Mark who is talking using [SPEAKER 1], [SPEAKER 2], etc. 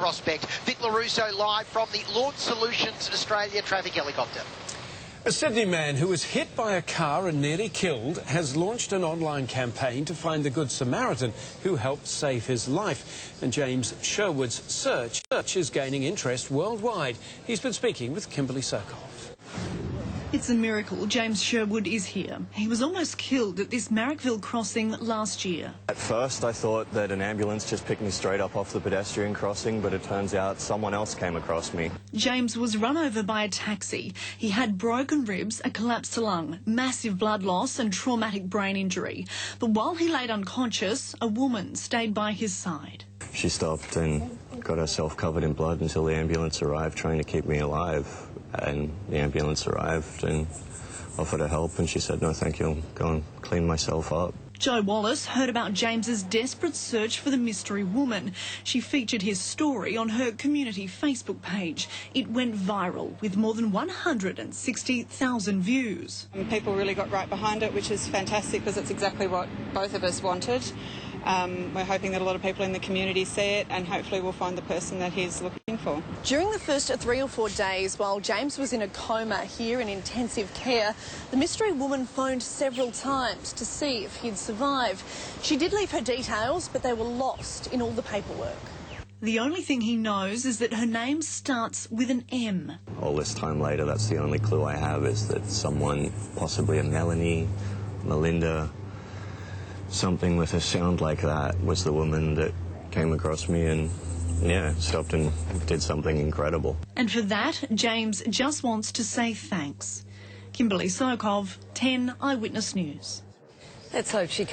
[SPEAKER 1] Prospect. Vic LaRusso live from the Launch Solutions Australia traffic helicopter.
[SPEAKER 2] A Sydney man who was hit by a car and nearly killed has launched an online campaign to find the Good Samaritan who helped save his life. And James Sherwood's search is gaining interest worldwide. He's been speaking with Kimberly Sokov.
[SPEAKER 3] It's a miracle James Sherwood is here. He was almost killed at this MARRICKVILLE crossing last year.
[SPEAKER 4] At first I thought that an ambulance just picked me straight up off the pedestrian crossing, but it turns out someone else came across me.
[SPEAKER 3] James was run over by a taxi. He had broken ribs, a collapsed lung, massive blood loss and traumatic brain injury. But while he laid unconscious, a woman stayed by his side.
[SPEAKER 4] She stopped and got herself covered in blood until the ambulance arrived, trying to keep me alive. And the ambulance arrived and offered her help, and she said, "No, thank you, I'll go and clean myself up."
[SPEAKER 3] Jo Wallace heard about James's desperate search for the mystery woman. She featured his story on her community Facebook page. It went viral with more than 160,000 views.
[SPEAKER 5] People really got right behind it, which is fantastic because it's exactly what both of us wanted. We're hoping that a lot of people in the community see it, and hopefully we'll find the person that he's looking for.
[SPEAKER 6] During the first 3 or 4 days while James was in a coma here in intensive care, the mystery woman phoned several times to see if he'd survive. She did leave her details, but they were lost in all the paperwork.
[SPEAKER 3] The only thing he knows is that her name starts with an M.
[SPEAKER 4] All this time later, that's the only clue I have, is that someone, possibly a Melanie, Melinda, something with a sound like that, was the woman that came across me and, yeah, stopped and did something incredible.
[SPEAKER 3] And for that, James just wants to say thanks. Kimberly Sokov, 10 Eyewitness News.
[SPEAKER 6] Let's hope she comes.